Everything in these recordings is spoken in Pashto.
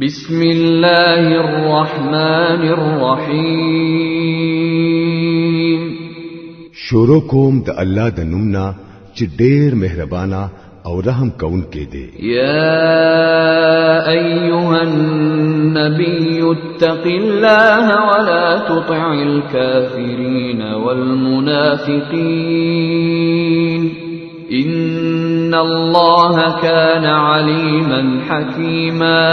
بسم الله الرحمن الرحیم. شروع کوم د الله د نومنا چې ډېر مهربانا او رحم کون کې دی. یا ایها النبی اتق الله ولا تطع الكافرین والمنافقین ان الله كان عليما حكيما.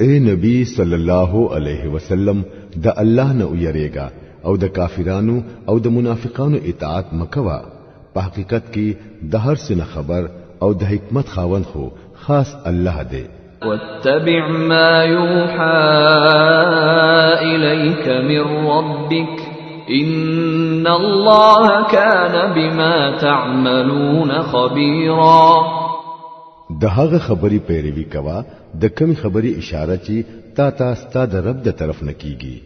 اے نبی صلی الله علیه وسلم د الله نه ویریږه او د کافرانو او د منافقانو اطاعت مکوا. په حقیقت کې د هر څه خبر او د حکمت خاوند خو خاص الله دی. واتبع ما يوحى إليك من ربك ان الله كان بما تعملون خبيرا. د هغه خبري پیروي کوا د کمی خبري اشاره چې تا ستاد رب د طرف نه کیږي.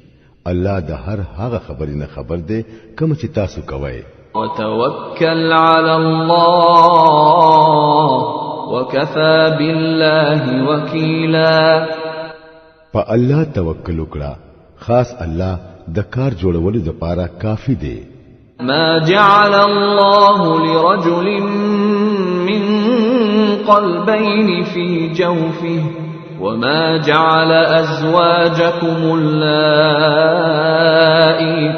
الله د هر هغه خبري نه خبر دی کوم چې تاسو کوی. وتوکل علی الله وكفى بالله وكيلا. په الله توکل وکړه، خاص الله د کار جوړولو لپاره کافی دی. ما جعل الله لرجل من قلبين في جوفه وما جعل أزواجكم اللائي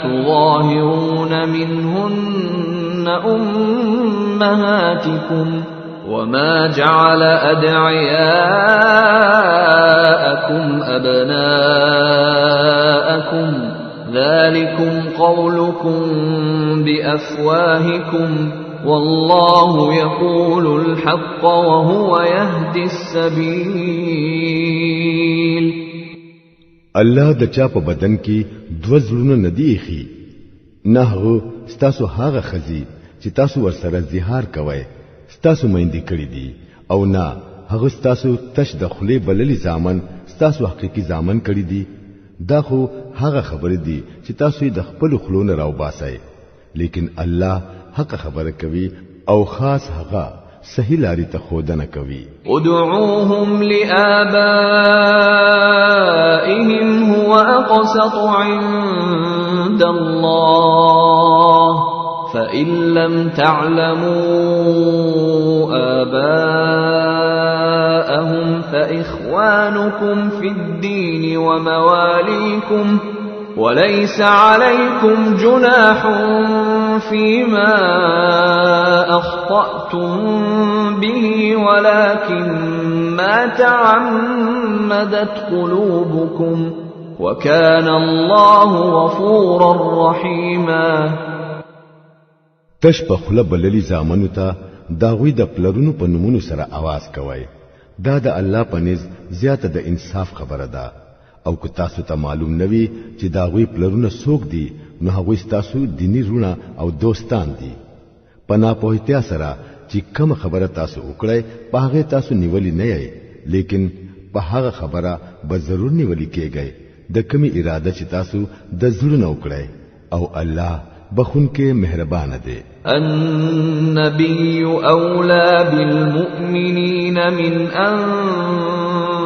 تظاهرون منهن أمهاتكم وما جعل أدعياءكم أبناءكم ذلكم قولكم بأفواهكم والله يقول الحق وهو يهدي السبيل. الله د چا په بدن کې دو زړونه ندی خي نه ستاسو هغه خزي چې تاسو ورسره زهار کوي ستاسو مېندې کړې دي او نه هغه ستاسو تش د خلی بللی ځامن ستاسو حقيقي ځامن کړې دي. دا خو هغه خبره دي چې تاسو د خپل خلون راو باسي، لیکن الله حق خبره کوي او خاص هغه صحیح لاري ته خودنه کوي. ادعوهم لآبائهم هو أقسط عند الله فإن لم تعلموا آباءهم فإخوانكم في الدين ومواليكم وليس عليكم جناح فيما أخطأتم به ولكن ما تعمدت قلوبكم وكان الله غفورا رحيما. تشبه خلب للی زامنو ته داوی د پلرونو په نمونو سره आवाज کوي. دا د الله په نس زیاته د انصاف خبره ده. او که تاسو ته معلوم نوي چې داوی پلرونه څوک دي نو هغه تاسو دینی رونه او دوستان دي. پنا پوهتیا سره چې کوم خبره تاسو وکړی په هغه تاسو نیولی نه یې، لیکن په هغه خبره به ضرور نیولی کېږي د کمی اراده چې تاسو د زړه وکړی او الله بخون کې مهربان دی. النبي أولى بالمؤمنين من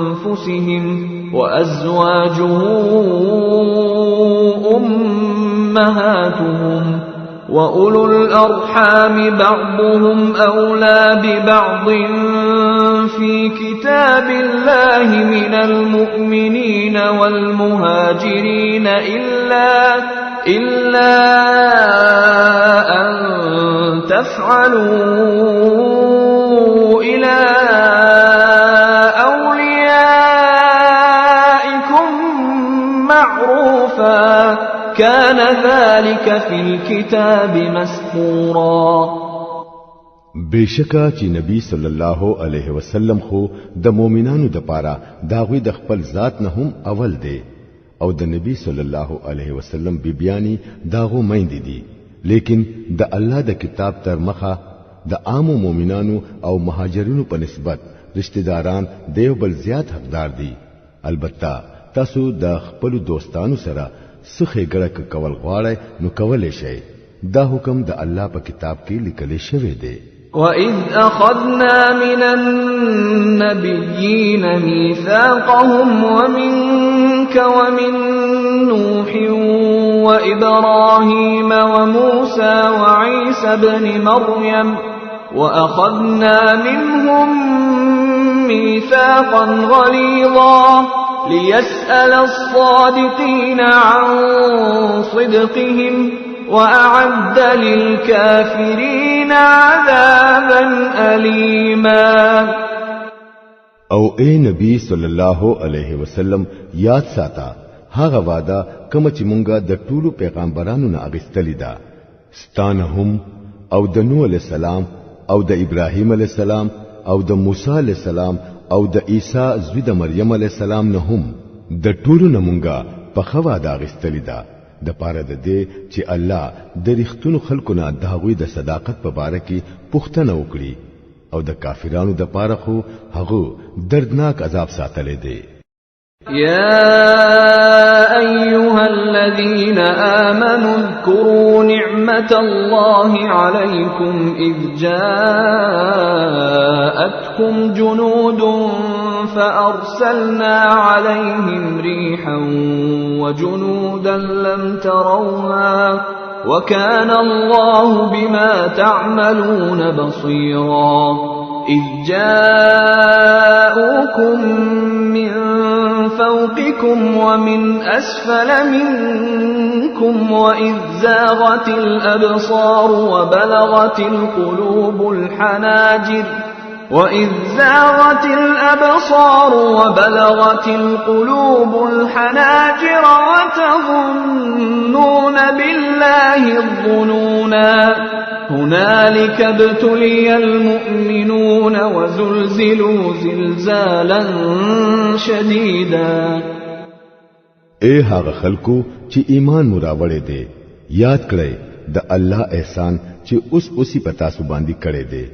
أنفسهم وأزواجه أمهاتهم وأولو الأرحام بعضهم أولى ببعض في كتاب الله من المؤمنين والمهاجرين إلا أن تفعلوا إلى أوليائكم معروفا كان ذلك في الكتاب مسطورا. بشکا چې نبی صلی الله علیه وسلم خو د مؤمنانو د پاره داوی د خپل ذات نه هم اول دی او د نبی صلی الله علیه وسلم بیبیانی داغو مایندې دي، لیکن د الله د کتاب تر مخه د عام مؤمنانو او مهاجرینو په نسبت رشتہ داران دیو بل زیات حقدار دي. البته تاسو د خپل دوستانو سره سخه ګړه کول غواړئ نو کولای شئ. دا حکم د الله په کتاب کې لیکل شوی دی. وَإِذْ أَخَذْنَا مِنَ النَّبِيِّينَ مِيثَاقَهُمْ وَمِنكَ وَمِن نُّوحٍ وَإِبْرَاهِيمَ وَمُوسَى وَعِيسَى ابْنِ مَرْيَمَ وَأَخَذْنَا مِنْهُم مِّيثَاقًا غَلِيظًا لِيَسْأَلَ الصَّادِقِينَ عَن صِدْقِهِمْ وَأَعَدَّ لِلْكَافِرِينَ عَذَابًا أَلِيمًا. او اے نبی صلی الله علیه وسلم یاد ساته هغه وعده کوم چې مونږه د ټولو پیغمبرانو نه اغستلی دا ستانه هم او د نوح علیہ السلام او د ابراهیم علیہ السلام او د موسی علیہ السلام او د عیسی زوی د مریم علیہ السلام نه هم د ټولو نه مونږه په خوا دا اغستلی دا د پاره د دې چې الله د رښتونو خلکو نه د هغوی د صداقت په باره کې پوښتنه وکړي او د کافرانو د پاره خو هغه دردناک عذاب ساتلی دی. يا أيها الذين آمنوا اذكروا نعمة الله عليكم إذ جاءتكم جنود فأرسلنا عليهم ريحا وجنودا لم تروها وكان الله بما تعملون بصيرا. إذ جاءوكم من فوقكم ومن أسفل منكم وإذ زاغت الأبصار وبلغت القلوب الحناجر وتظنون بالله الظنونا. هنالك ابتلي المؤمنون وزلزلوا زلزالا شديدا. اے هغه خلکو چې ایمان مراوړې دي یاد کړئ د الله احسان چې اوسې پتا سو باندې کړې دي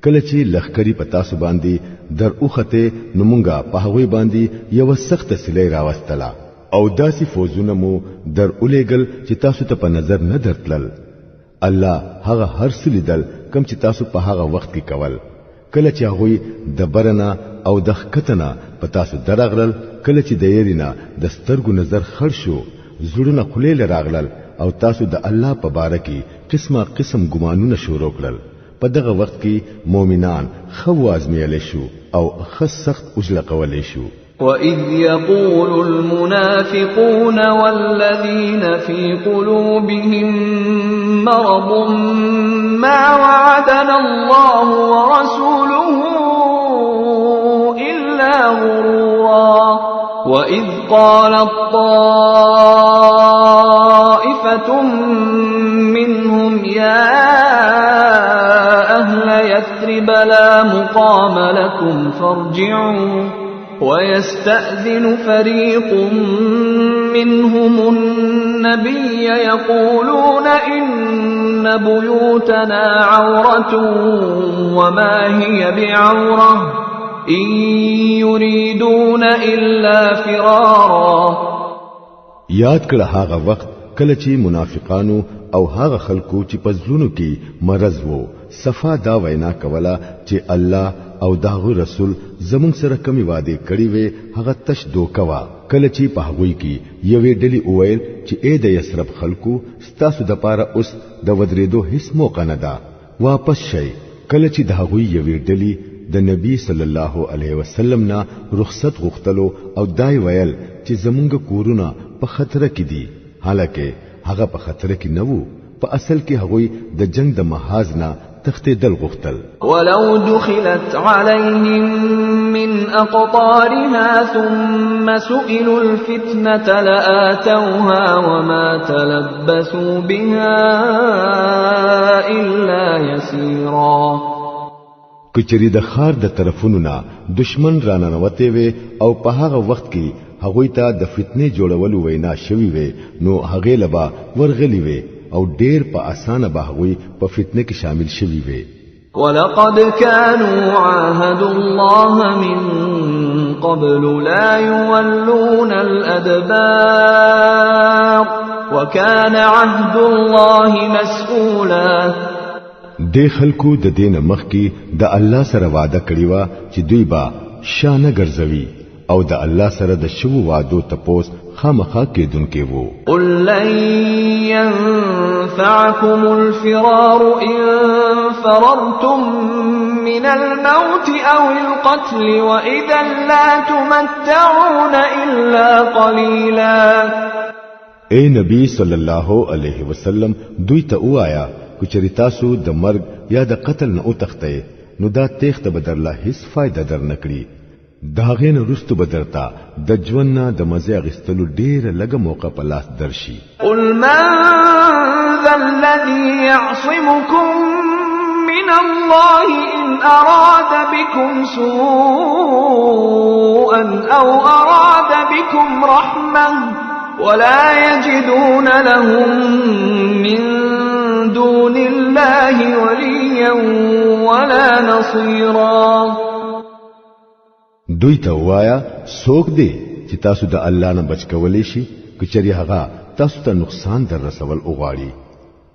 کله چې لخکری پتا سو باندې در اوخته نمونګه په هوی باندې یو سخت سلی راوستلا او داسې فوزونه مو در اولېګل چې تاسو ته په نظر نه درتلل. الله هغه هر څه لیدل کوم چې تاسو په هغه وخت کې کول کله چې هغه د برنا او د خکتنا په تاسو درغلل کله چې د یرینا د سترګو نظر خړ شو زړونه خلیل راغلل او تاسو د الله په باره کې قسمه قسم ګمانونه شروع کړل. په دغه وخت کې مؤمنان خو ازمیل شو او خص سخت اجل قولې شو. وَإِذْ يَقُولُ الْمُنَافِقُونَ وَالَّذِينَ فِي قُلُوبِهِم مَّرَضٌ مَّا وَعَدَنَا اللَّهُ وَرَسُولُهُ إِلَّا غُرُورًا. وَإِذْ قَالَت طَّائِفَةٌ مِّنْهُمْ يَا أَهْلَ يَثْرِبَ لَا مُقَامَ لَكُمْ فَارْجِعُوا. ويستأذن فريق منهم النبي يقولون إن بيوتنا عورة وما هي بعورة إن يريدون إلا فرارا. یاد کړه هغه وخت کله چې منافقانو او هغه خلکو چې په زړونو کې مرض وو صفا دا وینا کوله چې الله او داغه رسول زمون سره کمی وعده کړی وي هغه تش دوکوا. کله چې په هغوی کې یوې ډلې اویل چې اې د یسرب خلکو ستاسو د پاره اوس د ودرېدو هیڅ موقع نه ده واپس شئ. کله چې د هغوی یوې ډلې د نبی صلی الله علیه وسلم نه رخصت غوښتلو او دای ویل چې زمونږ کورونه په خطر کې دي حالکه هغه په خطر کې نه وو په اصل کې هغوی د جنگ د محاذ نه تختیدل غختل. ولو دخلت عليهم من أقطارها ثم سئلوا الفتنة لآتوها وما تلبسوا بها إلا يسيرا. کچری د خار د طرفونو نه دشمن راننوته وي او په هغه وخت کې هغوی ته د فتنې جوړولو وینا شوی وي نو هغه لبا ورغلی وي او ډیر په اسانه بهوي په فتنه کې شامل شوی وي. ولقد كانوا عاهدوا الله من قبل لا يولون الأدبار وكان عهد الله مسؤولا. د خلکو د دین مخ کې د الله سره وعده کړی و چې دوی با شانه ګرځوي او د الله سره د شو وعدو تپوس خامخا کېدونکې وو. قل لن ينفعكم الفرار إن فررتم من الموت أو القتل وإذا لا تمتعون إلا قليلا. اے نبی صلی الله علیه وسلم دوی ته وایا کچری تاسو د مرګ یا د قتل نه او تخته نو دا تخته بدرله هیڅ فائدہ در نکړي. داغه نه رستو بدرتا د ژوند نه د مزه غستلو ډیره لګه موقع په لاس درشي. قل من ذا الذي يعصمكم من الله إن أراد بكم سوءا أو أراد بكم رحمة ولا يجدون لهم من دون الله وليا ولا نصيرا. دوی ته وایا څوک دی چې تاسو د الله نه بچ کولې شي کچري هغه تاسو ته نقصان در رسول اوغاړي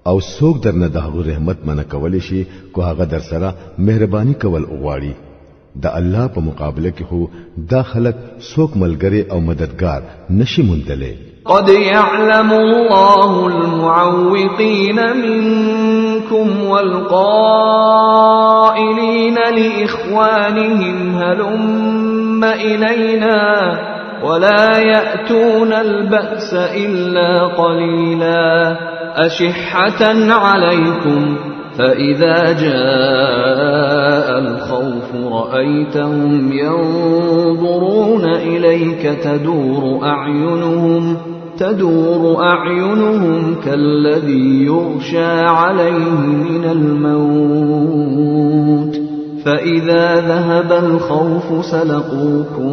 او څوک درنه د هغه رحمت منه کولې شي کو هغه در سره مهرباني کول اوغاړي. د الله په مقابله کې هو دا خلق څوک ملګری او مددگار نشي مندلې. قد يعلم الله المعوقين منكم والقائلين لإخوانهم هلم إلينا ولا يأتون البأس إلا قليلا أشحة عليكم فإذا جاء الخوف رأيتهم ينظرون إليك تدور أعينهم كالذي يغشى عليه من الموت فإذا ذهب الخوف سلقوكم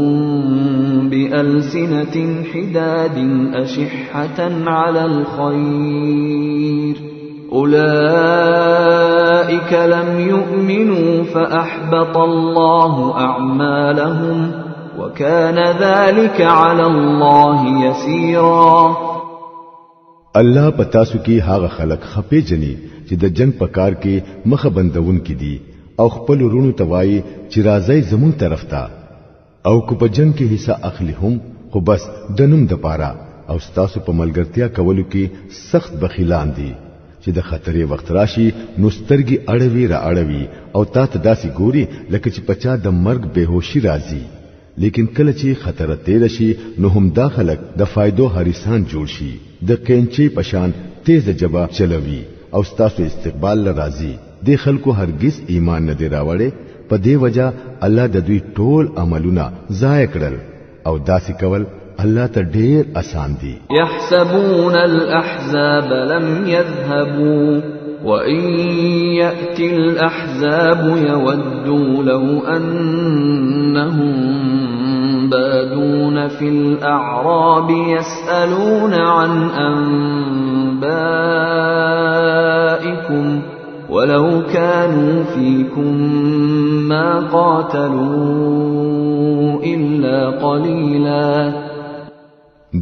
بألسنة حداد أشحة على الخير أولئك لم يؤمنوا فأحبط الله أعمالهم وكان ذلك على الله يسيرا. الله پتاسو کې هغه خلق خپې جنې چې د جنگ په کار کې مخه بندون کې دي او خپل ورونو توای چې راځي زمون طرف ته او کو په جنگ کې حصہ اخلي هم خو بس دنوم د پاره او ستاسو په ملګرتیا کولو کې سخت بخیلان دي چې د خطرې وخت راشي نو سترګي اړوي را اړوي او تا ته داسي ګوري لکه چې پچا د مرګ بهوشي راځي. لیکن کله چې خطر تیر شي نو هم داخلك د فائدو حریسان جوړ شي د کینچي پشان تیز جواب چلوي او ستاسو استقبال لرازي. د خلکو هرگز ایمان نه دی راوړي په دې وجہ الله د دوی ټول عملونه ضایع کړل او داسې کول الله ته ډیر آسان دي. يحسبون الأحزاب لم يذهبوا وإن يأتي الأحزاب يودوا لو أنهم بادون في الأعراب يسألون عن أنبائكم ولو كانوا فيكم ما قاتلوا إلا قليلا.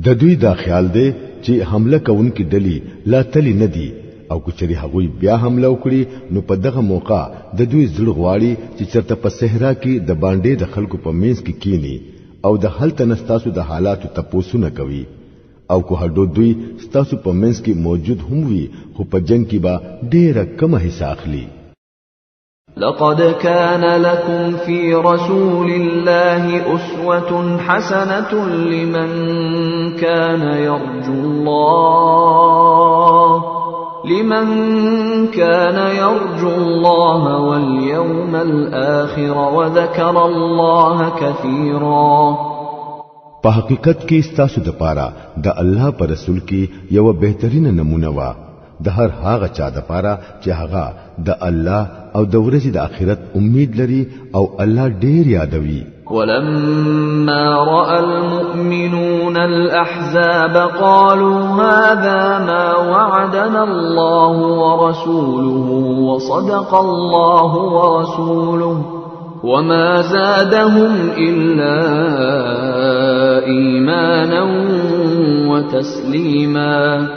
د دوی دا خیال دی چې حمله کوونکې ډلې لا تلی ندي او کچري هغوی بیا حمله وکړي نو په دغه موقع د دوی زړه غواړي چې چرته په صحرا کې د باندې د خلکو په مینس کې کینی او د حل تنستاسو د حالاتو تپوسو نه کوي او کو هډو دوی ستاسو په مینس کې موجود هم وي خو په جنگ کې با ډیره کم حصہ اخلي. لقد كان لكم في رسول الله أسوة حسنة لمن كان يرجو الله واليوم الآخر وذكر الله كثيرا. په حقیقت کې ستاسو د پاره د الله پر رسول کې یو بهترین نمونه وا د هر هغه چا د پاره چې هغه د الله او د ورځې د آخرت امید لري او الله ډیر یادوي. ولما رأى المؤمنون الأحزاب قالوا هذا ما وعدنا الله ورسوله وصدق الله ورسوله وما زادهم إلا إيمانا وتسليما.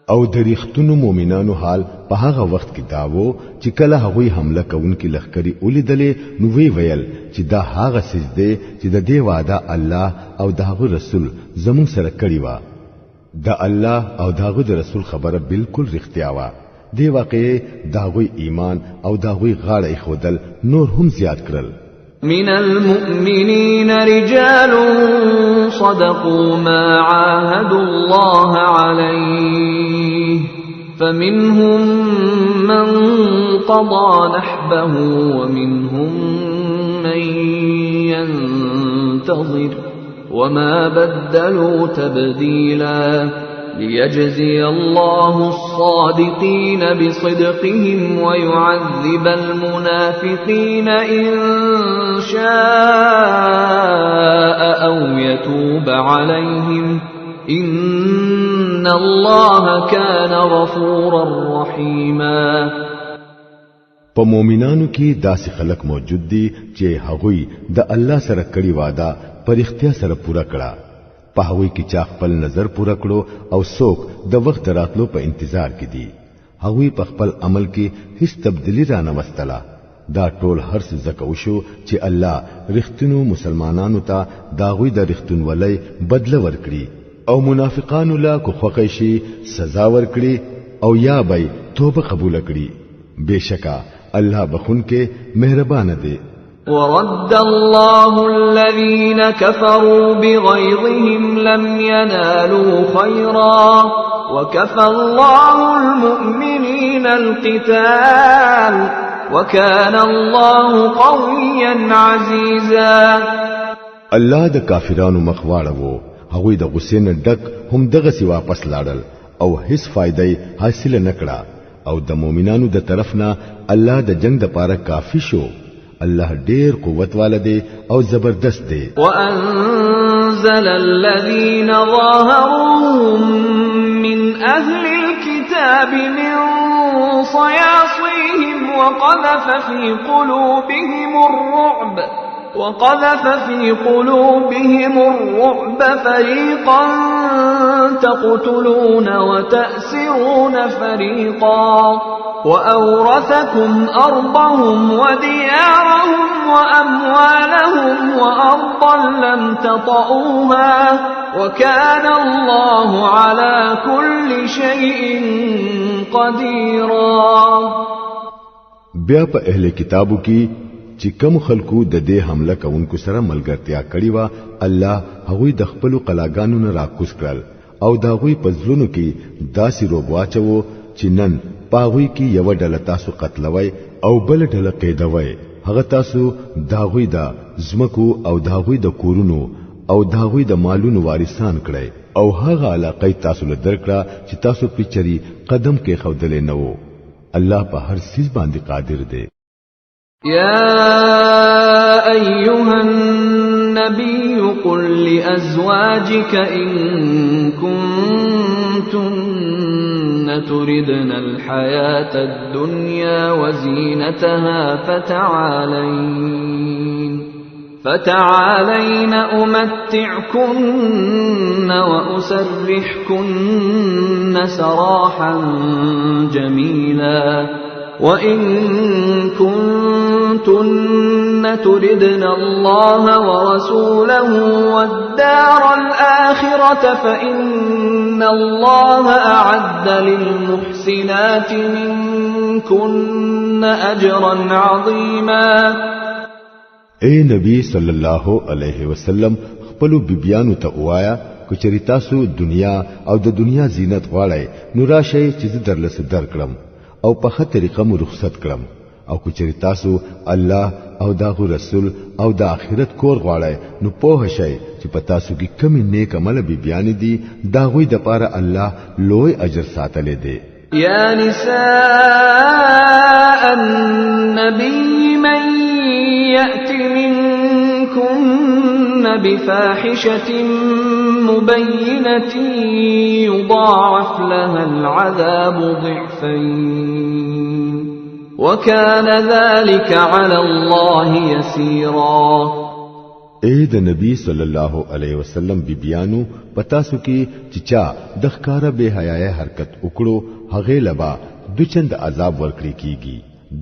او د ریښتونو مؤمنانو حال په هغه وخت کې داوو چې کله هغوی حمله کوونکي لخکري ولیدلې نو وی ویل چې دا هغه سجده چې د دې وعده الله او دغه رسول زمون سره کړی و دا الله او دغه رسول خبره بالکل رښتیا و دی واقع داوی ایمان او داوی غاړه خودل نور هم زیات کړل من المؤمنين رجال صدقوا ما عاهدوا الله عليه فمنهم من قضى نحبه ومنهم من ينتظر وما بدلوا تبديلا ليجزي الله الصادقين بصدقهم ويعذب المنافقين إن شاء أو يتوب عليهم إن الله كان غفورا رحيما په مؤمنانو کې داسې خلک موجود دي چې هغوی د الله سره کړی وعده پر اختیار سره پورا کړه په هغوی کې چا خپل نظر پورا کړو او څوک د وخت راتلو په انتظار کې دي هغوی په خپل عمل کې هیڅ تبدیلی را نه وستله دا ټول هر څه زکه وشو چې الله رښتینو مسلمانانو ته داغوی د رښتینولۍ بدله ورکړي او منافقانو لا کو خوښي شي سزا ورکړي او یا به توبه قبول کړي بشکا الله بخونکه مهربان دی ورد الله الذين كفروا بغيظهم لم ينالوا خيرا وكفى الله المؤمنين القتال وكان الله قويا عزيزا الله د کافرانو مخواړه وو هغوی د غصې نه ډک هم دغه سی واپس لاړل او هیڅ فائدې حاصل نکړه او د مؤمنانو د طرفنا الله د جنگ د پاره کافی شو الله ډیر قوت والده او زبردست دی وانزل الذين ظاهرهم من اهل الكتاب من صياصيهم وقذف في قلوبهم الرعب فريقا تقتلون وتأسرون فريقا وأورثكم أرضهم وديارهم وأموالهم وأرضا لم تطئوها وكان الله على كل شيء قديرا بیا په اهل کتابو کې چې کوم خلکو د دې حمله کوونکو سره ملګرتیا کړې و الله هغوی د خپل قلاګانو نه راکوس کړل او دا غوی په ځلونو کې داسې روب واچو چې نن پاغوی کې یو ډله تاسو قتلوي او بل ډله قیدوي هغه تاسو داغوی د زمکو او داغوی د کورونو او داغوی د مالونو وارثان کړي او هغه علاقه تاسو له درکړه چې تاسو پیچري قدم کې خودلې نه وو الله په هر څه باندې قادر دی يا أيها النبي قل لأزواجك إن كنتن تردن الحياة الدنيا وزينتها فتعالين أمتعكن وأسرحكن سراحا جميلا وإن كنتن تردن الله ورسوله والدار الآخرة فإن الله أعد للمحسنات منكن أجرا عظيما اے نبی صلی الله علیه وسلم خپل بیبیانو ته وایا کچری تاسو دنیا او د دنیا زینت غواړئ نو راشئ چې درلس درکړم او په خه طریقه مو رخصت کړم او کچری تاسو الله او داغو رسول او د آخرت کور غواړئ نو په شئ چې په تاسو کې کم نیک عمل بیان دي داغوی د پاره الله لوی اجر ساتلې دی يا نساء النبي من يأت منكن بفاحشة مبينة يضاعف لها العذاب ضعفين وكان ذلك على الله يسيرا اے د نبی صلی الله علیه وسلم بیبیانو پتا سو کی چچا د ښکارا به حیاي حرکت وکړو هغه لبا دوچند عذاب ورکړي کیږي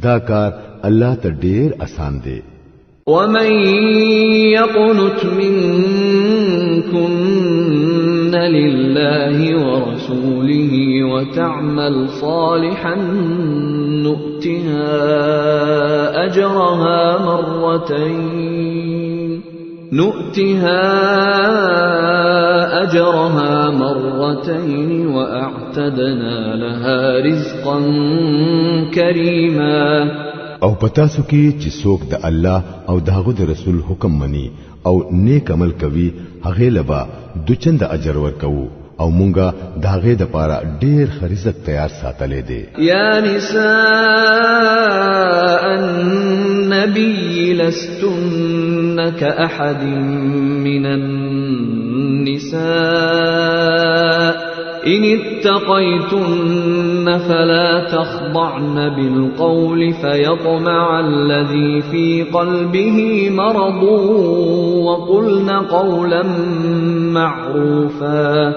دا کار الله ته ډیر آسان دی ومن يقنت منكن لله ورسوله وتعمل صالحا نؤتها أجرها مرتين وأعتدنا لها رزقا كريما او پتاسو کې چې څوک د الله او داغه د رسول حکم مني او نیک عمل کوي هغه لبا دوچند اجر ورکو او مونږه داغه د پاره ډیر خريزت تیار ساتلې دي یا نساء النبي لستن كأحد من النساء إن اتقيتن فلا تخضعن بالقول فيطمع الذي في قلبه مرض وقلن قولا معروفا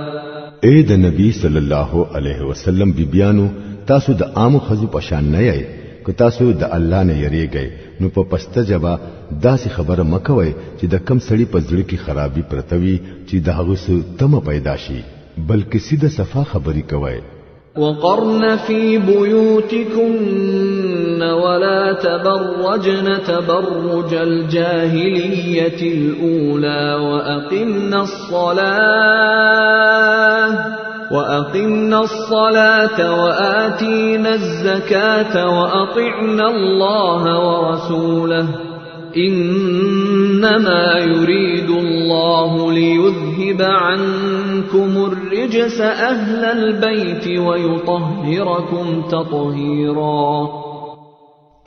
اے د نبی صلی الله علیه وسلم بیبیانو تاسو د عام خزو پشان نه یې که تاسو د الله نه یریږئ نو په پسته جواب داسې خبره مکوئ چې د کم سړی په ځړ کې خرابي پرتوي چې د هغه څه تم پیدا شي بلکې سیده صفا خبري کوي وقرن في بيوتكن ولا تبرجن تبرج الجاهلية الأولى وأقمنا الصلاة وآتينا الزكاة وأطعنا الله ورسوله إنما يريد الله ليذهب عنكم الرجس أهل البيت ويطهركم تطهيرا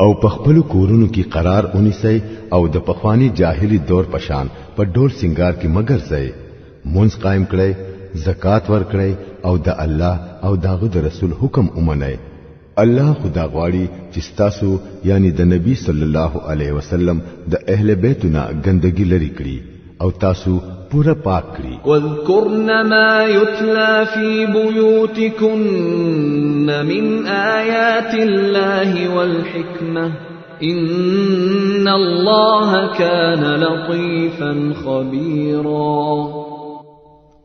او پخپل کورونو کی قرار اونیسئ او د پخوانی جاهلی دور پشان په ډول سنگار کی مگر ځئ مونږ قائم کړئ زکات ورکړئ او د الله او داغه د رسول حکم اومنئ الله خدا غواړي چې تاسو یعنی د نبی صلی الله علیه وسلم د اهل بیتنا ګندګي لري کړی او تاسو پورا پاک کړی واذكرن ما يتلى في بيوتكن من آيات الله والحكمة إن الله كان لطيفا خبيرا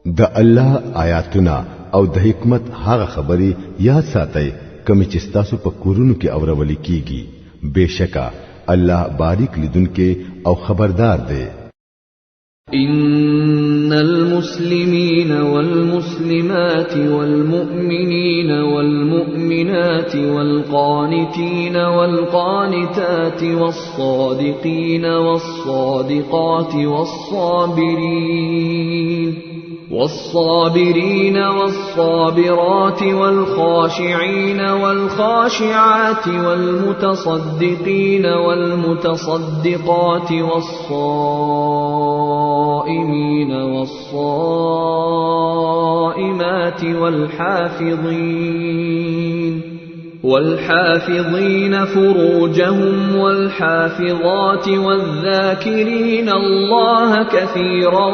د الله آیاتنا او د حکمت هغه خبري یاد ساتئ کمی چې تاسو په کورونو کې اورول کیږي بشکا الله باریک لیدونکو او خبردار دی إن المسلمين والمسلمات والمؤمنين والمؤمنات والقانتين والقانتات والصادقين والصادقات والصابرين والصابرات والخاشعين والخاشعات والمتصدقين والمتصدقات والصائمين والصائمات والحافظين فروجهم والحافظات والذاكرين الله كثيرا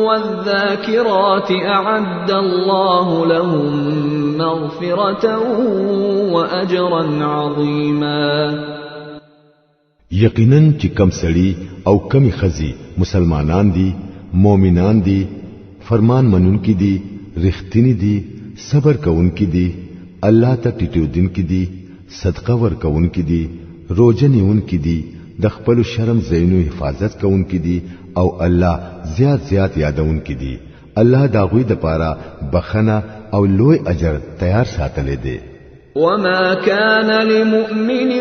والذاكرات أعد الله لهم مغفرة وأجرا عظيما یقینا چې کم سړي او کمی خزي مسلمانان دي مؤمنان دي فرمان منونکي دي رښتینی دي صبر کوونکي دي الله ته ټیټو دین کې دي صدقه ور کوون کې دي روزه نیون کې دي د خپل شرم زینو حفاظت کوون کې دي او الله زیات یادون کې دي الله دا غوي د پاره بخنه او لوی اجر تیار ساتلې دي وما كان لمؤمن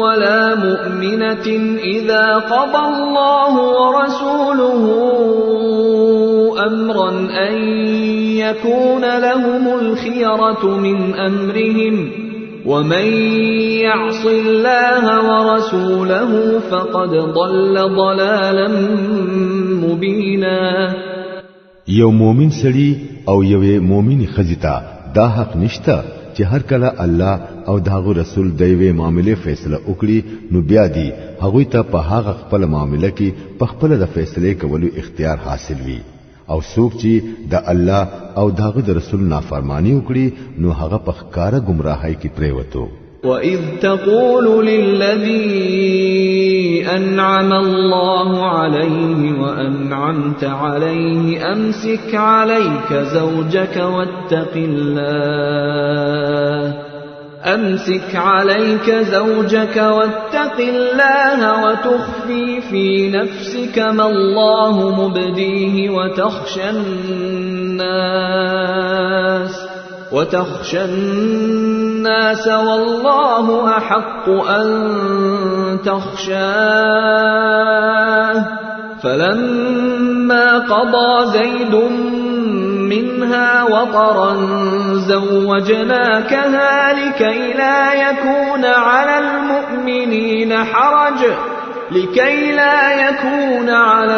ولا مؤمنة إذا قضى الله ورسوله أمرا أن يكون لهم الخيرة من أمرهم ومن يعص الله ورسوله فقد ضل ضلالا مبينا یو مومن سړي او یو مومن خزیتا دا حق نشته چې هر کله الله او داغه رسول دوی معاملې فیصله وکړي نو بیا دی هغه ته په هغه خپل معاملې کې په خپل د فیصله کولو اختیار حاصل وي او څوک چې د الله او داغه د رسول نافرمانی وکړي نو هغه په ښکارا گمراهۍ کې پریوتو. وَإِذْ تَقُولُ لِلَّذِي أَنْعَمَ اللَّهُ عَلَيْهِ وَأَنْعَمْتَ عَلَيْهِ أَمْسِكْ عَلَيْكَ زَوْجَكَ وَاتَّقِ اللَّهَ وَتُخْفِي فِي نَفْسِكَ مَا اللَّهُ مُبْدِيهِ وتخشى الناس والله أحق أن تخشاه فلما قضى زيد منها وطرا زوجناكها لكي لا يكون على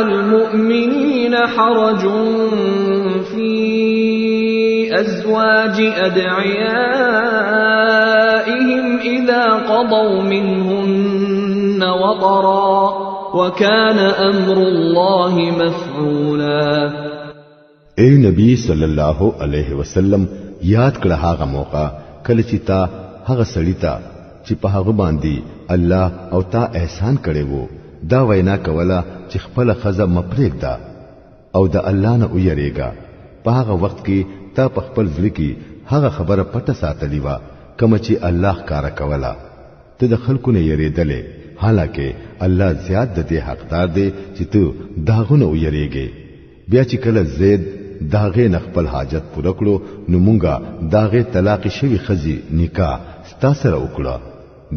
المؤمنين حرج في أزواج أدعيائهم إذا قضوا منهن وطرا وكان أمر الله مفعولا. اے نبی صلی الله علیه وسلم یاد کړه هغه موقع کله چې تا هغه سړی ته چې په هغه باندې الله او تا احسان کړي وو دا وینا کوله چې خپل خزه مپریږده او د الله نه ویریږي. په هغه وخت کې تا په خپل ځل کې هغه خبره پټه ساتلی و کوم چې الله کار کوله ته د خلکو نه یریدلې حالکه الله زیات د دې حقدار دی چې ته داغونه ویریږي. بیا چې کله زید داغه نخپل حاجت پوره کړو نو مونږه داغه طلاق شوی خزي نکاح ستاسره وکړه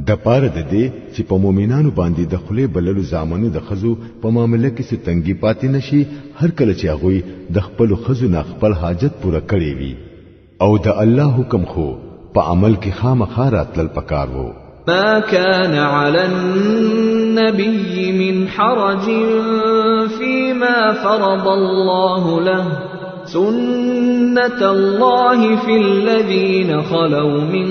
د پاره د دې چې په مؤمنانو باندې د خله بللو زامنو د خزو په معاملې کې ستنګي پاتې نشي هر کله چې هغه د خپل خزو نه خپل حاجت پوره کړی وي او د الله حکم خو په عمل کې خامخا راتلل پکار وو. ما كان على النبي من حرج فيما فرض الله له سنة الله في الذين خلوا من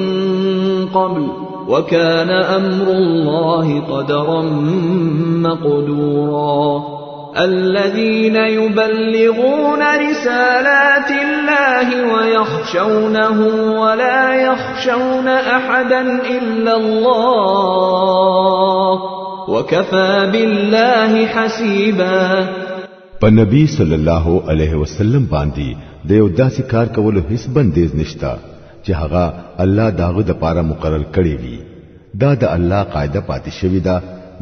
قبل وكان أمر الله قدرا مقدورا. الذين يبلغون رسالات الله ويخشونه ولا يخشون أحدا إلا الله وكفى بالله حسيبا. په نبی صلی الله علیه وسلم باندې د یو داسې کار کولو هیڅ بندیز نشتا چې هغه الله داغه د پاره مقرر کړی وي. دا د الله قاعده پاتې شوی دا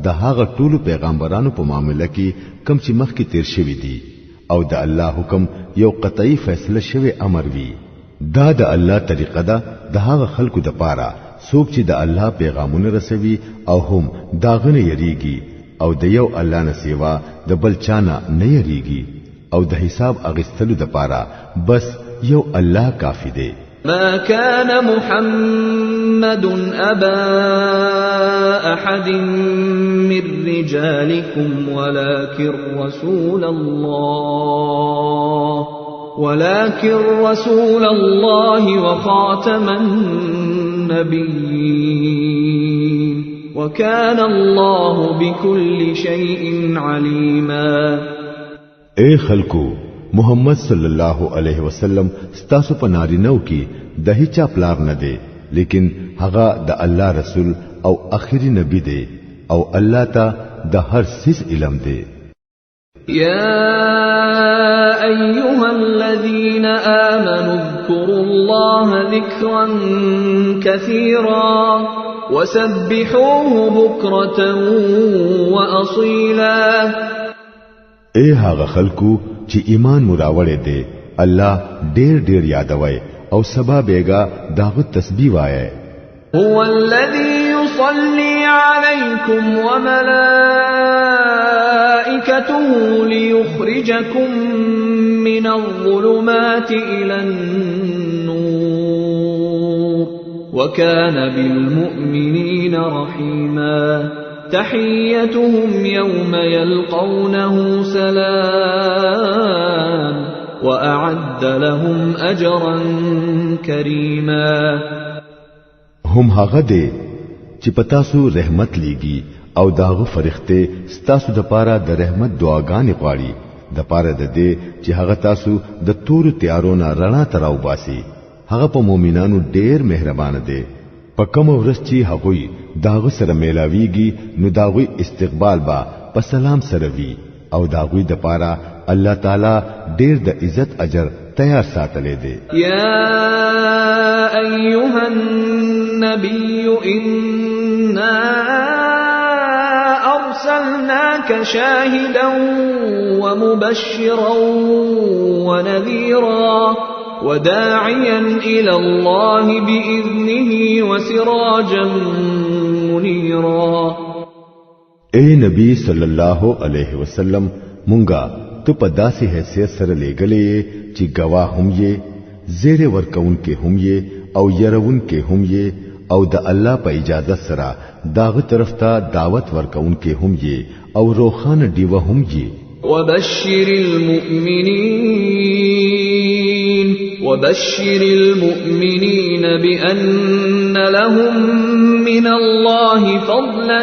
د هغه ټولو پیغمبرانو په معاملې کې کم چې مخکې تیر شوی دي او د الله حکم یو قطعی فیصله شوی امر وي. دا د الله طریقه ده د هغه خلکو د پاره څوک چې د الله پیغامونه رسوي او هم داغه نه یریږي او د یو الله نه سیوا د بل چانه نه یریږي او د حساب اغستلو د پاره بس یو الله کافی دی. ما كان محمد أبا أحد من رجالكم ولكن رسول الله وخاتم النبيين وكان الله بكل شيء عليما. اے خلقو محمد صلی الله علیه وسلم ستاسو په نارینو کې د هیڅ پلار نه دی لیکن هغه د الله رسول او اخری نبی دی او الله ته د هر څه علم دی. يا أيها الذين آمنوا اذكروا الله ذكرا كثيرا وسبحوه بكرة وأصيلا. اے هغه خلکو چې ایمان مراوړې دي الله ډېر ډېر یادوي او سبا بیگا داغه تسبیح وایي. هو الذي يصلي عليكم وملائكته ليخرجكم من الظلمات إلى النور وكان بالمؤمنين رحيما. تحيتهم يوم يلقونه سلام وأعد لهم أجرا كريما. هم هغه دي چې پتاسو رحمت لیږي او داغه فرښتې ستاسو د پاره د رحمت دعاګانې غواړي د پاره د دې چې هغه تاسو د تور تیارونو رڼا تراو باسي هغه په مؤمنانو ډېر مهربان دی په کوم ورځ چې هغوی داغه سره میلاویږي نو داغوی استقبال با په سلام سره وی او داغوی د پاره الله تعالی ډېر د عزت اجر تیار ساتلې دی یا ایها النبی انا ارسلناك شاهدا ومبشرا ونذيرا وداعيا إلى الله بإذنه وسراجا منيرا اے نبی صلی الله علیه وسلم مونږه ته په داسې حیثیت سره لېګلې چې گواه هم یې زیر ورکون کې هم یې او يرون کې هم یې او د الله په اجازه سره داغه طرف ته دعوت ورکون کې هم یې او روخان دیوه هم یې وبشر المؤمنين بأن لهم من الله فضلا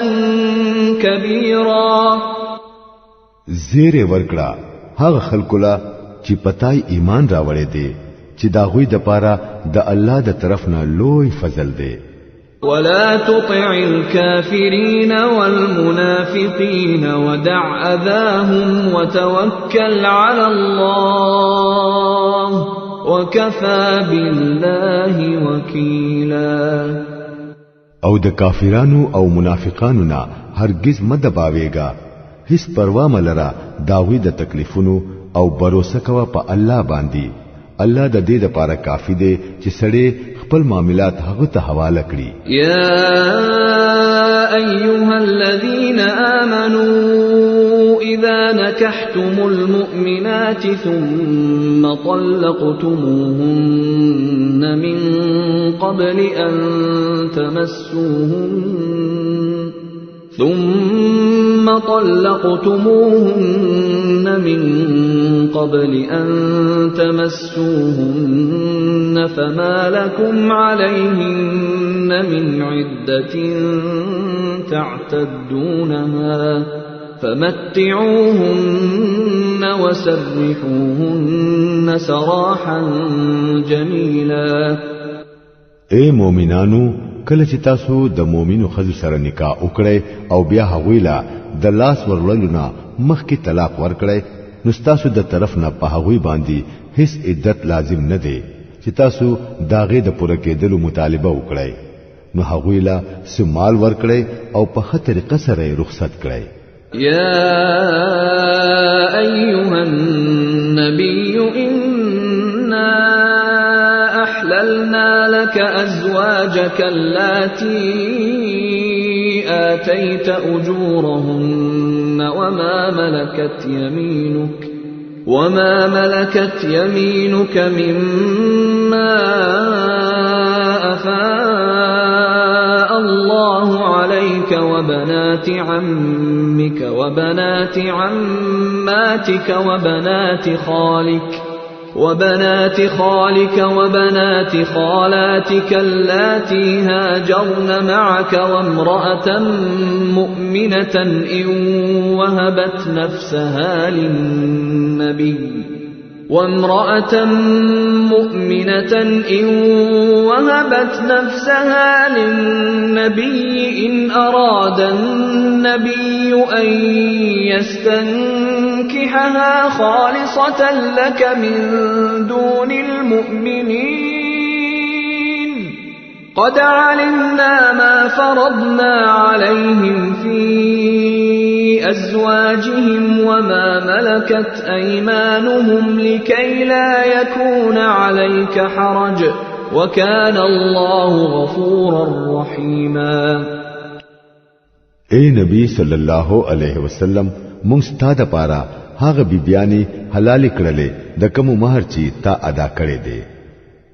كبيرا زیر ورکړه هغه خلکو لا چې پتاي ایمان راوړې دي چې دا غوي د پاره د الله د طرف نه لوی فضل دی ولا تطع الكافرين والمنافقين ودع أذاهم وتوكل على الله وكفى بالله وكيلا او د کافرانو او منافقانو نه هرگز مدباويګا هیڅ پروا ملرا داوی د تکلیفونو او باور کوا په الله باندې الله د دې لپاره کافی دی چې سړی خپل معاملات هغه ته حواله کړي یا ایها الذين آمنوا اذا نكحتم المؤمنات ثم طلقتموهن من قبل ان تمسوهن فما لكم عليهن من عدة تعتدونها فمتعوهن وسرحوهن سراحا جميلا اے مومنانو کله چې تاسو د مؤمنو خزو سره نکاح وکړئ او بیا هغویلا د لاس ورولونه مخکې طلاق ورکړئ نو تاسو د طرف نه په هغوی باندې هیڅ عدت لازم نه دی چې تاسو داغه د پوره کېدلو مطالبه وکړئ نو هغویلا سمال ورکړئ او په ښه طریقه سره رخصت کړئ یا ایها النبی إنا أحللنا لك أزواجك اللاتي آتيت أجورهن وما ملكت يمينك مما أفاء الله عليك وبنات عمك وبنات عماتك وبنات خالك وبنات خالاتك اللاتي هاجرن معك وامرأة مؤمنة إن وهبت نفسها للنبي إن أراد النبي أن يستنكحها خالصة لك من دون المؤمنين قد علمنا ما فرضنا عليهم في أزواجهم وما ملكت أيمانهم لكي لا يكون عليك حرج وكان الله غفورا رحيما اے نبی صلی الله علیه وسلم مونږ ستاده پاره هغه بیبیانی حلال کړلې د کوم مہر چې تا ادا کړې دي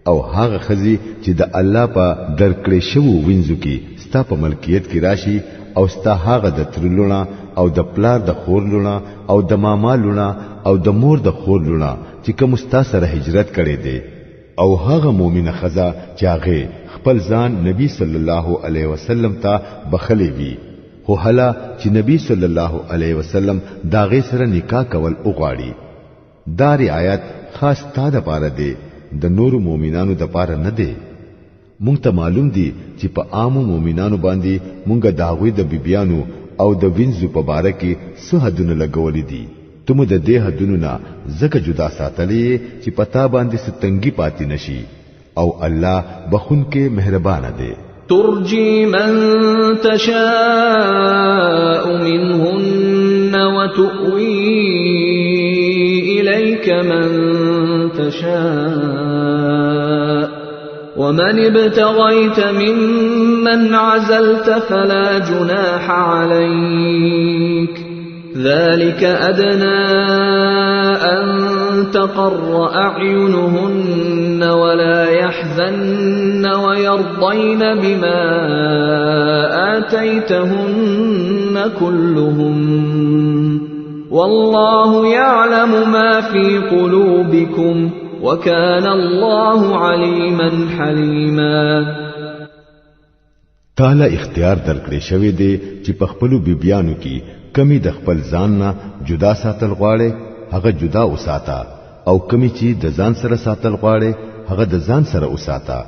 او هغه خزي چې د الله په درکړې شو وینځو کې ستا په ملکیت کې راشي او ستا هغه د ترلونه او د پلار د خورلونه او د ماما لونه او د مور د خورلونه چې کوم ستا سره هجرت کړي دي او هغه مؤمنه خزا چې هغه خپل ځان نبی صلی الله علیه وسلم ته بخلې وی خو هلا چې نبی صلی الله علیه وسلم داغه سره نکاح کول وغواړي دا رعایت خاص تا د پاره دی د نور مؤمنانو د پاره نه دی مونږ ته معلوم دی چې په عام مؤمنانو باندې مونږ داوی د بیبيانو او د وینځو په باره کې څه حدونه لګولې دي تم د دې حدونو نه زکه جدا ساتلې چې پتا باندې ستنګي پاتې نشي او الله بخون کې مهربان دی ترجي من تشاء منهن وتؤوي إليك من تشاء ومن ابتغيت ممن عزلت فلا جناح عليك ذلك أدنى أن تقر أعينهن ولا يحزن ويرضين بما آتيتهن كلهم والله يعلم ما في قلوبكم وكان الله عليما حليما تعالی اختیار درکړې شوی دی چې په خپل بیبيانو کې کمی د خپل ځان نه جدا ساتل غواړي هغه جدا وساته او کمی چې د ځان سره ساتل غواړي هغه د ځان سره وساته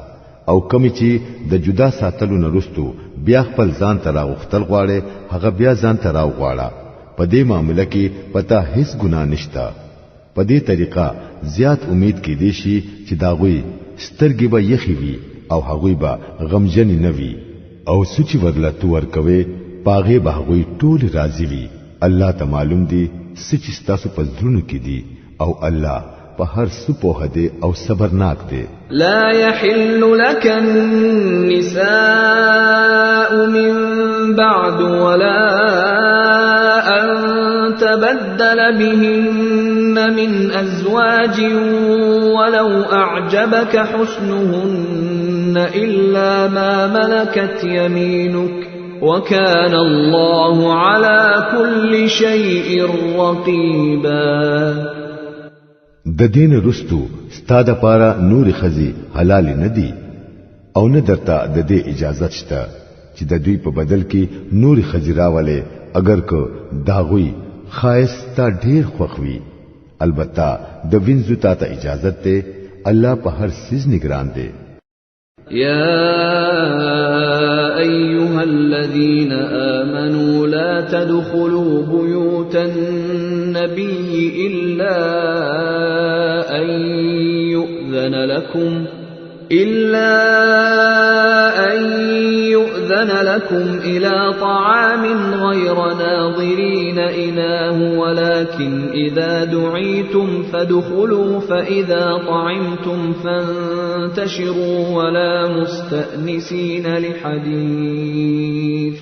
او کمی چې د جدا ساتلو نه رستو بیا خپل ځان ته راغختل غواړي هغه بیا ځان ته راغواړي په دې معاملې کې پتا هیڅ ګناه نشته په دې طریقه زیات امید کې دي شي چې داغوي سترګې به یخي وي او هغوی به غمجن نه وي او سچ ورلا تو ورکوي پاغه به هغوی ټول راضي وي الله ته معلوم دي سچ تاسو په ځړونو کې دي او الله په هر څه په هده او صبرناک دی لا يحل لك النساء من بعد ولا أن تبدل بهن من أزواج ولو أعجبك حسنهن إلا ما ملكت يمينك وكان الله على كل شيء رقيبا د دین رستو ستاده پارا نور خزي حلال نه دي او نه درته د دې اجازه شته چې د دوی په بدل کې نور خزي راولې اگر کو داغوي خاص تا ډیر خوخوي البته د وینځو ته اجازه ته الله په هر سیز نگران دی يا أيها الذين آمنوا لا تدخلوا بيوت النبي إلا أن يؤذن لكم إلى طعام غير ناظرين إناه ولكن إذا دعيتم فادخلوا فإذا طعمتم فانتشروا ولا مستأنسين لحديث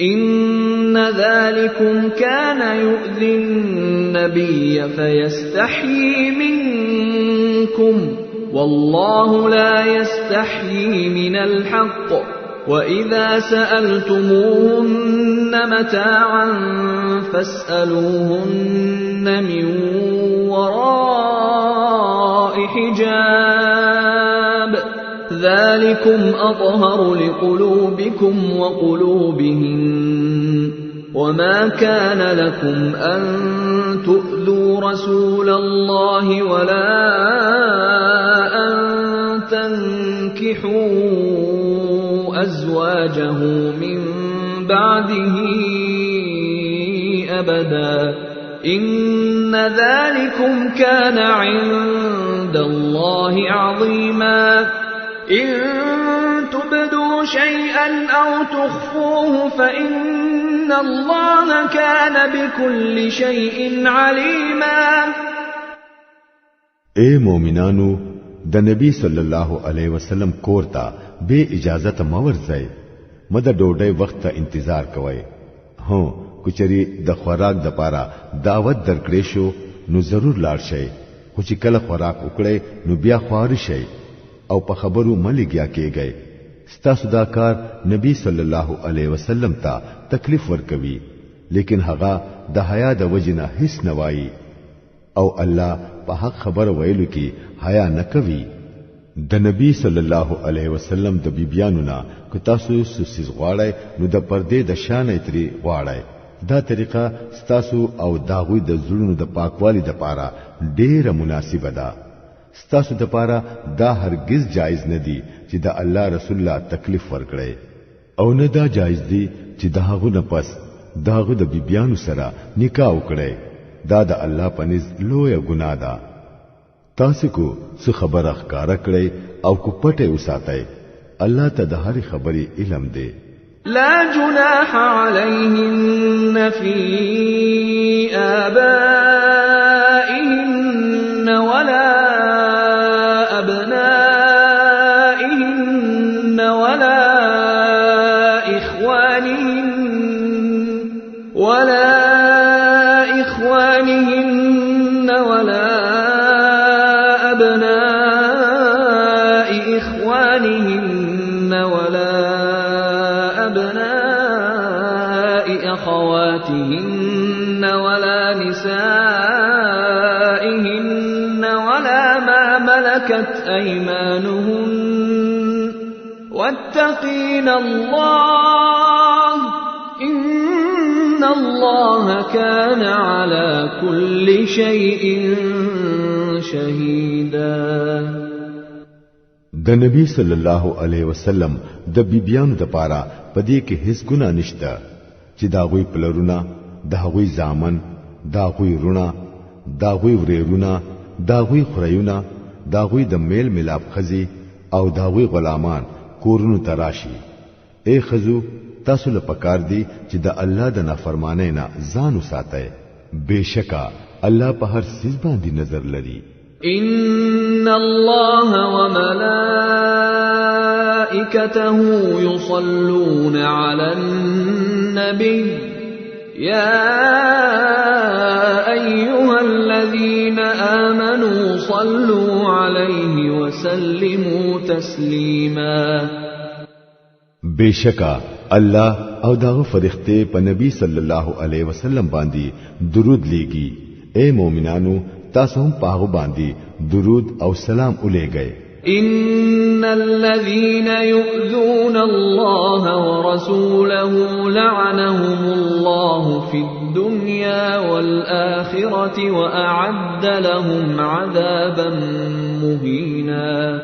إن ذلكم كان يؤذي النبي فيستحيي منكم والله لا يستحيي من الحق وإذا سألتموهن متاعا فاسألوهن من وراء حجاب ذلكم أطهر لقلوبكم وقلوبهن وما كان لكم أن تؤذوا رسول الله ولا أن تنكحوا أزواجه من بعده أبدا إن ذلكم كان عند الله عظيما إن تبدوا شيئا أو تخفوه فإن الله كان بكل شيء عليما اے مومنانو د نبی صلی الله علیه وسلم کورتا بے اجازت مور ځای مده ډوډۍ وخت ته انتظار کوي هو کچري د خوراک د پاره دعوت درکړې شو نو ضرور لاړ شئ خو چې کله خوراک وکړي نو بیا خوار شئ او په خبرو ملګیا کېږي ستاسو دا کار نبی صلی الله علیه وسلم ته تکلیف ورکوي لیکن هغه د حیا د وجنه هیڅ نوایي او الله په حق خبر ویلو کې حیا نه کوي د نبی صلی الله علیه وسلم د بیبیانو نه که تاسو سوسیز غواړئ نو د پردې د شان اتري غواړئ دا طریقه ستاسو او داغوی د زړونو د پاکوالي د پاره ډیره مناسبه ده. ستاسو د پاره دا هرگز جایز نه دی چې د الله رسول الله تکلیف ورکړي او نه دا جایز دی چې داغو نه پس داغو د بیبيانو سره نکاح وکړي. دا د الله پنځ لوی ګناه ده. تاسو کو څه خبره ښکارا کړئ او کو پټه وساتئ. الله ته د هر خبرې علم دی. لا جناح عليهن في آبائهن ولا أبنائهن ولا إخوانهن ولا أبناء إخوانهن ولا أبناء أخواتهن ولا نسائهن ولا ما ملكت أيمانهن واتقين الله إن الله كان على كل شيء شهيدا. د نبی صلی الله علیه وسلم د بیبیانو د پاره پدې کې هیڅ ګناه نشته چې داغوی پلرونه، داغوی زامن، داغوی رونه، داغوی ورېرونه، داغوی خریونه، داغوی د میل ملاپ خزي او داغوی غلامان کورونو تراشي. اے خزو تاسو له پکار دی چې د الله د نافرمانۍ نه ځان وساتئ. بشکا الله په هر څه باندې نظر لري. إن الله وملائكته يصلون على النبي يا أيها الذين آمنوا صلوا عليه وسلموا تسليما. بشکا الله او داغه فرښتې په نبی صلی الله علیه وسلم باندې درود لیږي. اے مؤمنانو تاسو هم پاغو باندې درود او سلام ولېږئ. إن الذين يؤذون الله ورسوله لعنهم الله في الدنيا والآخرة وأعد لهم عذابا مهينا.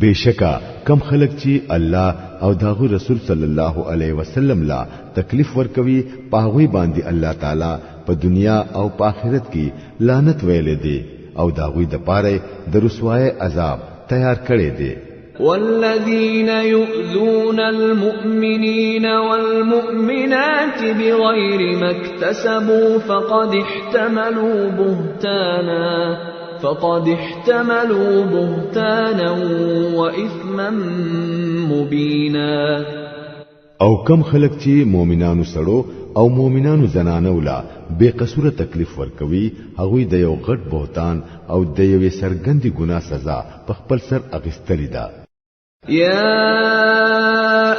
بشکا کم خلق چې الله او داغو رسول صلی الله علیه وسلم لا تکلیف ورکوي پاغوی باندې الله تعالی په دنیا او په آخرت کې لعنت ویلې دي او داغوی د پاره د رسوای عذاب تیار کړي دي. والذين يؤذون المؤمنين والمؤمنات بغير ما اكتسبوا فقد احتملوا بهتانا وإثما مبينا. او کم خلق چې مؤمنانو سړو او مؤمنانو زنانو لا بے قصوره تکلیف ورکوي هغوی د یو غټ بهتان او د یوې سرګندې ګناه سزا په خپل سر اخیستلې ده. يا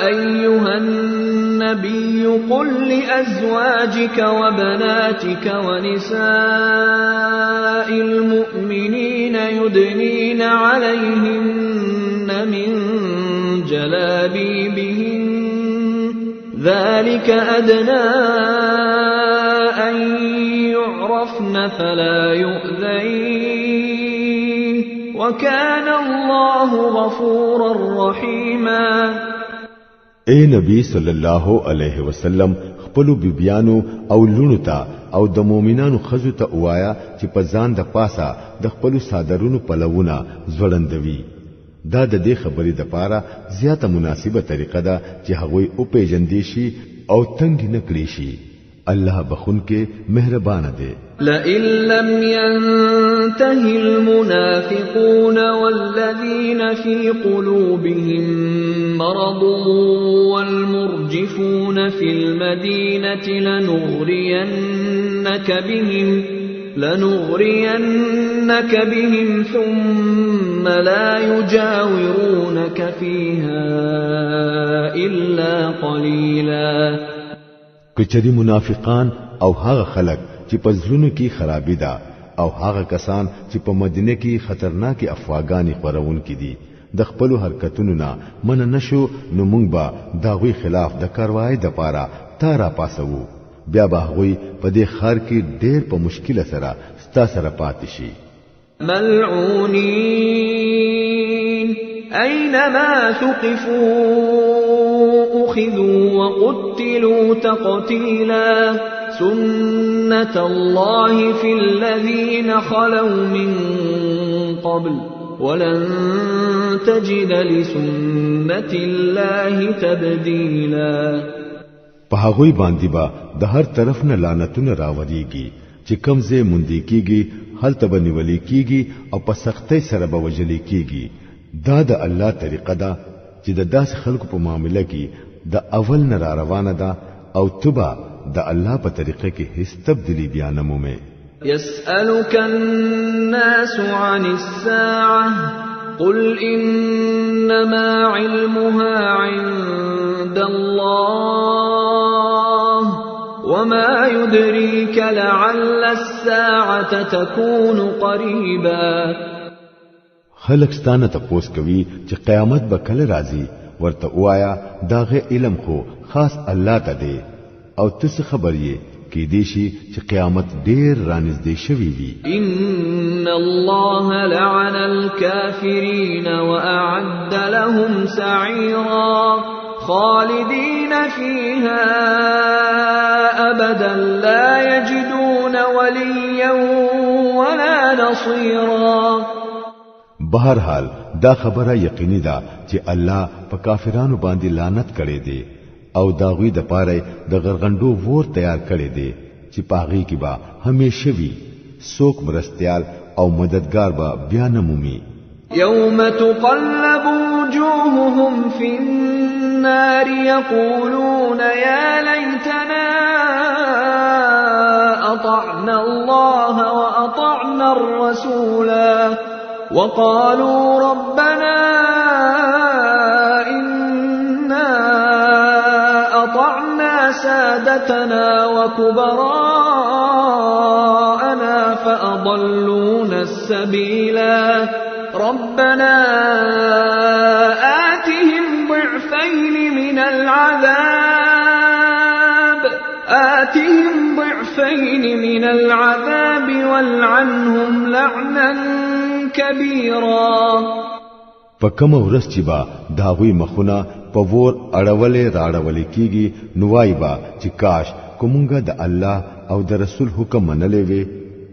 أيها النبي قل لأزواجك وبناتك ونساء المؤمنين يدنين عليهن من جلابيبهن ذلك أدنى أن يعرفن فلا يؤذين وكان الله غفورا رحيما. اے نبی صلی الله علیه وسلم خپل بیبیانو او لونو ته او د مؤمنانو خزو ته وایا چې په ځان د پاسه د خپل صادرونو پلوونه زړندوي. دا د دې خبرې د پاره زیاته مناسبه طریقه ده چې هغوی او پیجندې شي او تنگ نه کړی شي. الله بخون کې مهربان دی. لئن لم ينته المنافقون والذين في قلوبهم مرض والمرجفون في المدينة لنغرينك بهم ثم لا يجاورونك فيها إلا قليلا. کچری منافقان او هغه خلق چې په زړونو کې خرابې ده او هغه کسان چې په مدینه کې خطرناکي افواګانی خورون کې دي د خپل حرکتونو نه من نشو نو مونږ به داوی خلاف د کاروای د پاره تا را پاسو بیا به هغوی په دې خار کې ډېر په مشکل سره ستا سره پاتې شي ملعونين أينما ثقفوا أخذوا وقتلوا تقتيلا سنة الله في الذين خلوا من قبل ولن تجد لسنة الله تبديلا په هغوی باندې با د هر طرف نه لعنتونه راوړيږي چې کمزې مونږ کیږي هلته بنولي کیږي او په سختۍ سره به وجلي کیږي دا د الله طریقه ده چې د داس خلکو په معاملې کې د اول نه را روانه ده او تبا د الله په طریقه کې هیڅ تبدیلی بیان نه مومي يسألك الناس عن الساعة قل إنما علمها عند الله وما يدريك لعل الساعة تكون قريبا خلق ستانه تپوس کوي چې قیامت به کله راځي ورته وایا داغه علم خو خاص الله ته دی او تاسو خبر یې کې دې شي چې قیامت ډېر رانږدې شوی وي ان الله لعن الكافرين واعد لهم سعيرا خالدين فيها ابدا لا يجدون وليا ولا نصيرا بهرحال دا خبره یقیني ده چې الله په کافرانو باندې لعنت کړي دي او داوی د پاره د غرغندو ور تیار کړي دي چې پاغي کې با همیشه وي څوک مرستيال او مددگار با بیا نمومي يوم تقلب وجوههم في النار يقولون يا ليتنا أطعنا الله وأطعنا الرسولا وقالوا ربنا إنا أطعنا سادتنا وكبراءنا فأضلونا السبيلا ربنا آتهم ضعفين من العذاب والعنهم لعنا كبيرا پکم ورځ چې با داوی مخونه په ور اړولې راړولې کیږي نوای با چې کاش کومګه د الله او د رسول حکم منلې وي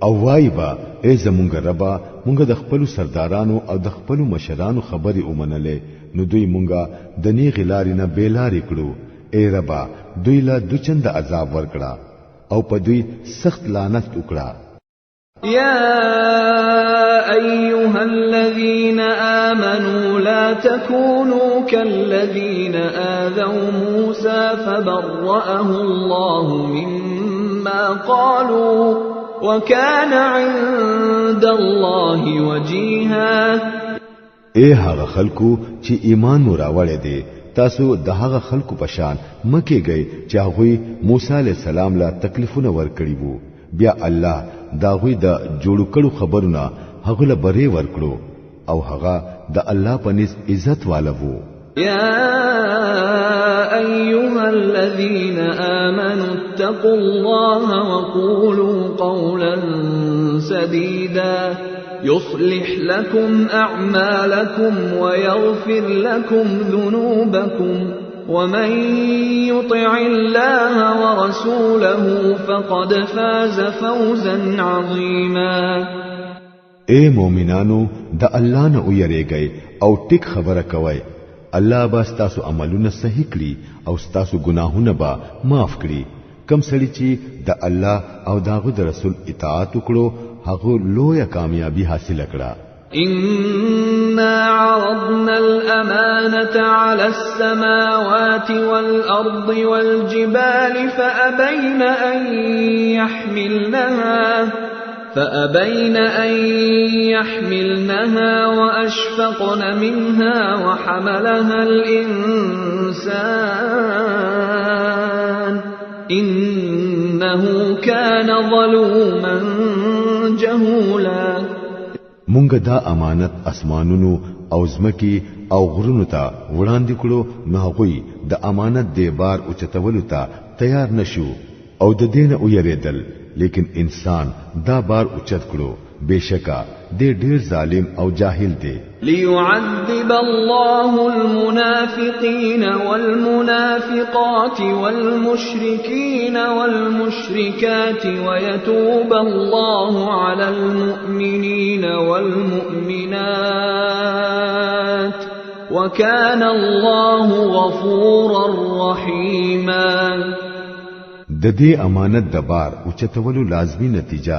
او وای با ای زمونږ ربا مونږ د خپل سردارانو او د خپل مشرانو خبرې اومنلې نو دوی مونږه د نی غلاري نه بیلاری کړو ای ربا دوی لا دوچند عذاب ورکړه او په دوی سخت لعنت وکړه يا أيها الذين آمنوا لا تكونوا كالذين آذوا موسى فبرأه الله مما قالوا وكان عند الله وجيها اے هغه خلکو چې ایمان مو راوړی دی تاسو د هغه خلکو په شان مکه گئی چې هغه موسی علی السلام لا تکلیفونه ورکړي وو بیا الله داوی د جوړ کړو خبرونه هغه له بری ورکړو او هغه د الله په نس عزت والو يا أيها الذين آمنوا اتقوا الله وقولوا قولا سديدا يصلح لكم أعمالكم ويغفر لكم ذنوبكم ومن يطع الله ورسوله فقد فاز فوزا عظيما اے مومنانو د الله نه ویریږئ او ټیک خبره کوئ الله به تاسو عملونه صحیح کړي او تاسو ګناهونه به معاف کړي کم سړي چې د الله او داغه د رسول اطاعت وکړو هغه لویه کامیابی حاصل کړه إنا عرضنا الأمانة على السماوات والأرض والجبال فأبين أن يحملنها وأشفقن منها وحملها الإنسان إنه كان ظلوما جهولا مونږ دا امانت اسمانونو او زمکی او غرونو ته وړاندې کړو نو هغوی د امانت د بار اوچتولو ته تیار نشو او د دین او یریدل لیکن انسان دا بار اوچت کړو بشکا دې ډیر ظالم او جاهل دی ليعذب الله المنافقين والمنافقات والمشركين والمشركات ويتوب الله على المؤمنين والمؤمنات وكان الله غفورا رحيما د دې امانت د بار او چتولو لازمی نتیجه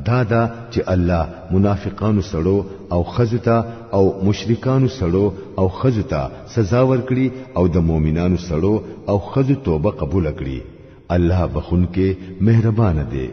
دا چې الله منافقانو سړو او خزتا او مشرکانو سړو او خزتا سزا ورکړي او د مؤمنانو سړو او خزو توبه قبول کړي الله بخون کې مهربان دی